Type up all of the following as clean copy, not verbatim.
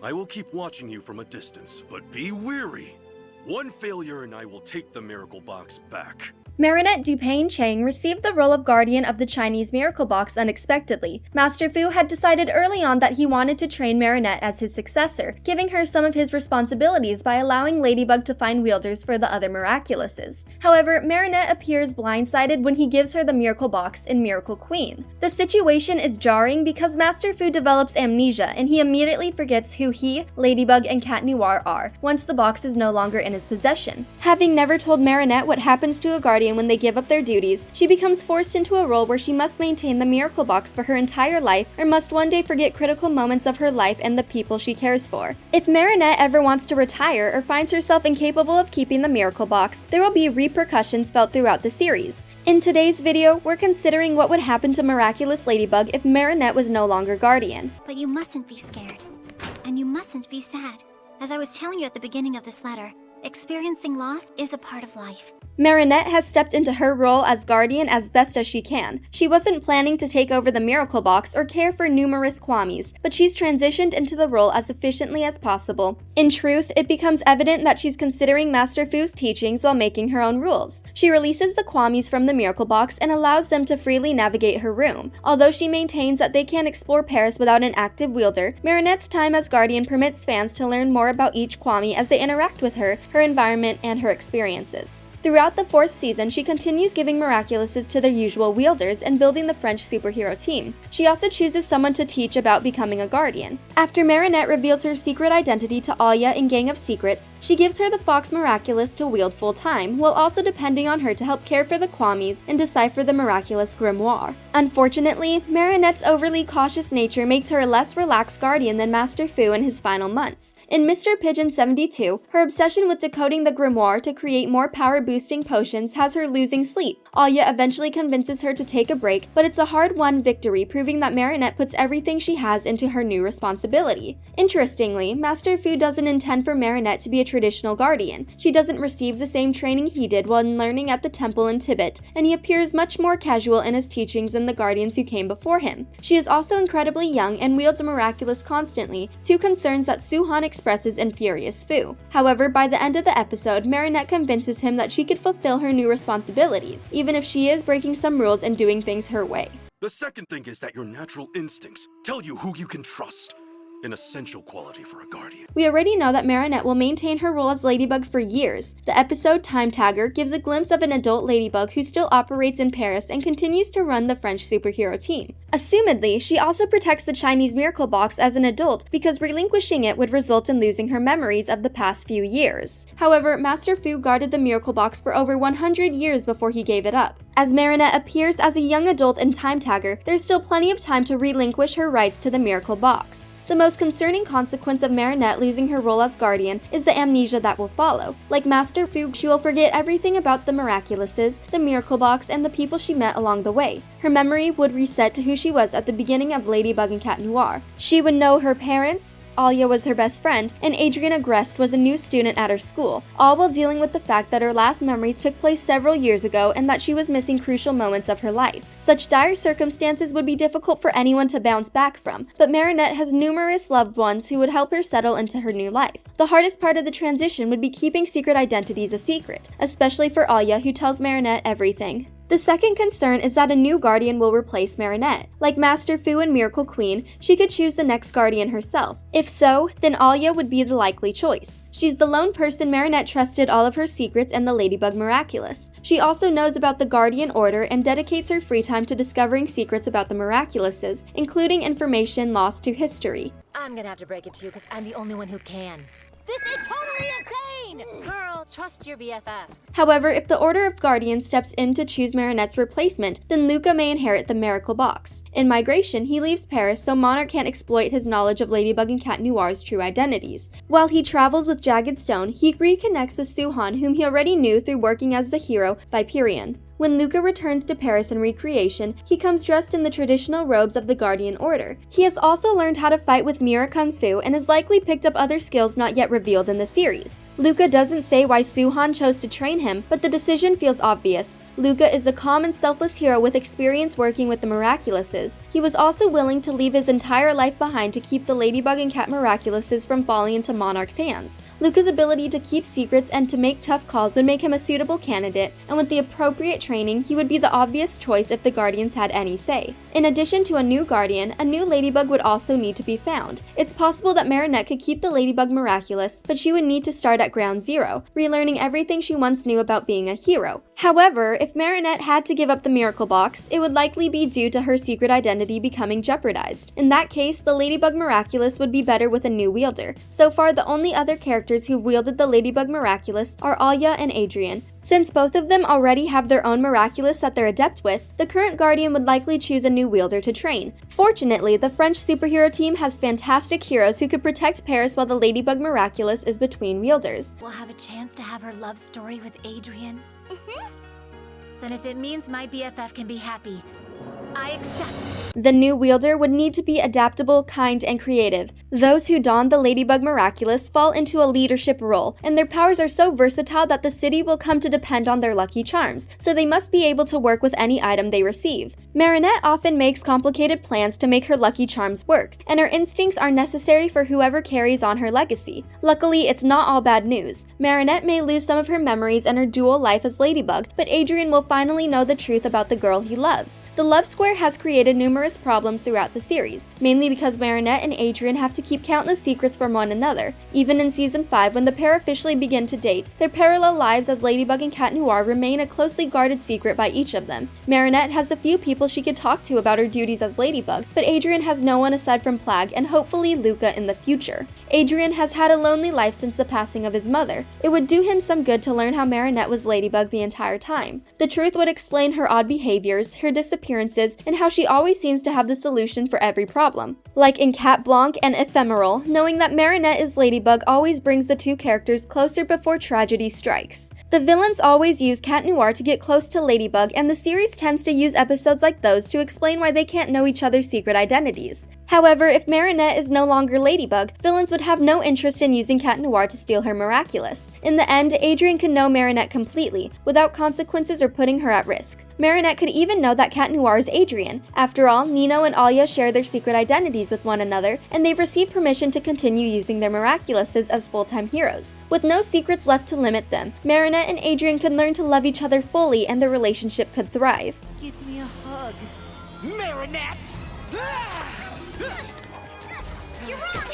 I will keep watching you from a distance, but be wary. One failure and I will take the Miracle Box back. Marinette Dupain-Cheng received the role of guardian of the Chinese Miracle Box unexpectedly. Master Fu had decided early on that he wanted to train Marinette as his successor, giving her some of his responsibilities by allowing Ladybug to find wielders for the other Miraculouses. However, Marinette appears blindsided when he gives her the Miracle Box in Miracle Queen. The situation is jarring because Master Fu develops amnesia and he immediately forgets who he, Ladybug, and Cat Noir are once the box is no longer in his possession. Having never told Marinette what happens to a guardian when they give up their duties, she becomes forced into a role where she must maintain the Miracle Box for her entire life or must one day forget critical moments of her life and the people she cares for. If Marinette ever wants to retire or finds herself incapable of keeping the Miracle Box, there will be repercussions felt throughout the series. In today's video, we're considering what would happen to Miraculous Ladybug if Marinette was no longer guardian. But you mustn't be scared. And you mustn't be sad. As I was telling you at the beginning of this letter, experiencing loss is a part of life. Marinette has stepped into her role as guardian as best as she can. She wasn't planning to take over the Miracle Box or care for numerous Kwamis, but she's transitioned into the role as efficiently as possible. In truth, it becomes evident that she's considering Master Fu's teachings while making her own rules. She releases the Kwamis from the Miracle Box and allows them to freely navigate her room. Although she maintains that they can't explore Paris without an active wielder, Marinette's time as guardian permits fans to learn more about each Kwami as they interact with her, her environment, and her experiences. Throughout the 4th season, she continues giving Miraculouses to their usual wielders and building the French superhero team. She also chooses someone to teach about becoming a guardian. After Marinette reveals her secret identity to Alia in Gang of Secrets, she gives her the Fox Miraculous to wield full-time, while also depending on her to help care for the Kwamis and decipher the miraculous grimoire. Unfortunately, Marinette's overly cautious nature makes her a less relaxed guardian than Master Fu in his final months. In Mr. Pigeon 72, her obsession with decoding the grimoire to create more power-boosting potions has her losing sleep. Alia eventually convinces her to take a break, but it's a hard-won victory, proving that Marinette puts everything she has into her new responsibility. Interestingly, Master Fu doesn't intend for Marinette to be a traditional guardian. She doesn't receive the same training he did while learning at the temple in Tibet, and he appears much more casual in his teachings than the guardians who came before him. She is also incredibly young and wields a miraculous constantly, two concerns that Su-Han expresses in Furious Fu. However, by the end of the episode, Marinette convinces him that she could fulfill her new responsibilities, even if she is breaking some rules and doing things her way. The second thing is that your natural instincts tell you who you can trust. An essential quality for a guardian. We already know that Marinette will maintain her role as Ladybug for years. The episode Time Tagger gives a glimpse of an adult Ladybug who still operates in Paris and continues to run the French superhero team. Assumedly, she also protects the Chinese Miracle Box as an adult because relinquishing it would result in losing her memories of the past few years. However, Master Fu guarded the Miracle Box for over 100 years before he gave it up. As Marinette appears as a young adult in Time Tagger, there's still plenty of time to relinquish her rights to the Miracle Box. The most concerning consequence of Marinette losing her role as guardian is the amnesia that will follow. Like Master Fu, she will forget everything about the Miraculouses, the Miracle Box, and the people she met along the way. Her memory would reset to who she was at the beginning of Ladybug and Cat Noir. She would know her parents, Alia was her best friend, and Adrian Agreste was a new student at her school, all while dealing with the fact that her last memories took place several years ago and that she was missing crucial moments of her life. Such dire circumstances would be difficult for anyone to bounce back from, but Marinette has numerous loved ones who would help her settle into her new life. The hardest part of the transition would be keeping secret identities a secret, especially for Alia, who tells Marinette everything. The second concern is that a new guardian will replace Marinette. Like Master Fu and Miracle Queen, she could choose the next guardian herself. If so, then Alia would be the likely choice. She's the lone person Marinette trusted all of her secrets and the Ladybug Miraculous. She also knows about the Guardian Order and dedicates her free time to discovering secrets about the Miraculouses, including information lost to history. I'm gonna have to break it to you because I'm the only one who can. This is totally insane! Girl, trust your BFF. However, if the Order of Guardians steps in to choose Marinette's replacement, then Luca may inherit the Miracle Box. In Migration, he leaves Paris so Monarch can't exploit his knowledge of Ladybug and Cat Noir's true identities. While he travels with Jagged Stone, he reconnects with Su-Han, whom he already knew through working as the hero Viperion. When Luca returns to Paris in recreation, he comes dressed in the traditional robes of the Guardian Order. He has also learned how to fight with Mira Kung Fu and has likely picked up other skills not yet revealed in the series. Luca doesn't say why Suhan chose to train him, but the decision feels obvious. Luca is a calm and selfless hero with experience working with the Miraculouses. He was also willing to leave his entire life behind to keep the Ladybug and Cat Miraculouses from falling into Monarch's hands. Luca's ability to keep secrets and to make tough calls would make him a suitable candidate, and with the appropriate training, he would be the obvious choice if the Guardians had any say. In addition to a new Guardian, a new Ladybug would also need to be found. It's possible that Marinette could keep the Ladybug miraculous, but she would need to start at ground zero, relearning everything she once knew about being a hero. However, if Marinette had to give up the Miracle Box, it would likely be due to her secret identity becoming jeopardized. In that case, the Ladybug Miraculous would be better with a new wielder. So far, the only other characters who've wielded the Ladybug Miraculous are Alya and Adrien. Since both of them already have their own Miraculous that they're adept with, the current Guardian would likely choose a new wielder to train. Fortunately, the French superhero team has fantastic heroes who could protect Paris while the Ladybug Miraculous is between wielders. We'll have a chance to have her love story with Adrien. Then if it means my BFF can be happy, I accept. The new wielder would need to be adaptable, kind, and creative. Those who don the Ladybug Miraculous fall into a leadership role, and their powers are so versatile that the city will come to depend on their lucky charms, so they must be able to work with any item they receive. Marinette often makes complicated plans to make her lucky charms work, and her instincts are necessary for whoever carries on her legacy. Luckily, it's not all bad news. Marinette may lose some of her memories and her dual life as Ladybug, but Adrien will finally know the truth about the girl he loves. The Love Square has created numerous problems throughout the series, mainly because Marinette and Adrien have to keep countless secrets from one another. Even in Season 5, when the pair officially begin to date, their parallel lives as Ladybug and Cat Noir remain a closely guarded secret by each of them. Marinette has a few people she could talk to about her duties as Ladybug, but Adrien has no one aside from Plague and hopefully Luca in the future. Adrien has had a lonely life since the passing of his mother. It would do him some good to learn how Marinette was Ladybug the entire time. The truth would explain her odd behaviors, her disappearances, and how she always seems to have the solution for every problem. Like in Cat Blanc and Ephemeral, knowing that Marinette is Ladybug always brings the two characters closer before tragedy strikes. The villains always use Cat Noir to get close to Ladybug, and the series tends to use episodes like those to explain why they can't know each other's secret identities. However, if Marinette is no longer Ladybug, villains would have no interest in using Cat Noir to steal her Miraculous. In the end, Adrien can know Marinette completely, without consequences or putting her at risk. Marinette could even know that Cat Noir is Adrien. After all, Nino and Alya share their secret identities with one another, and they've received permission to continue using their Miraculouses as full-time heroes. With no secrets left to limit them, Marinette and Adrien could learn to love each other fully and their relationship could thrive. Give me a hug. Marinette! You're wrong!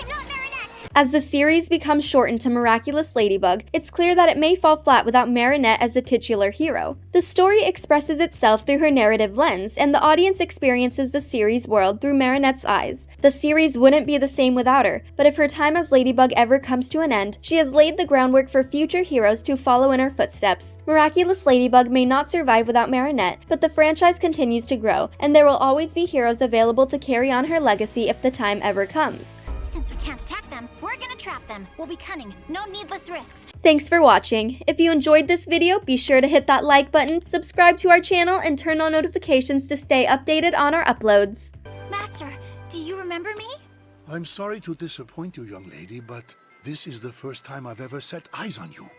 I'm not Marinette! As the series becomes shortened to Miraculous Ladybug, it's clear that it may fall flat without Marinette as the titular hero. The story expresses itself through her narrative lens, and the audience experiences the series world through Marinette's eyes. The series wouldn't be the same without her, but if her time as Ladybug ever comes to an end, she has laid the groundwork for future heroes to follow in her footsteps. Miraculous Ladybug may not survive without Marinette, but the franchise continues to grow, and there will always be heroes available to carry on her legacy if the time ever comes. Since we can't attack them, we're gonna trap them. We'll be cunning, no needless risks. Thanks for watching. If you enjoyed this video, be sure to hit that like button, subscribe to our channel, and turn on notifications to stay updated on our uploads. Master, do you remember me? I'm sorry to disappoint you, young lady, but this is the first time I've ever set eyes on you.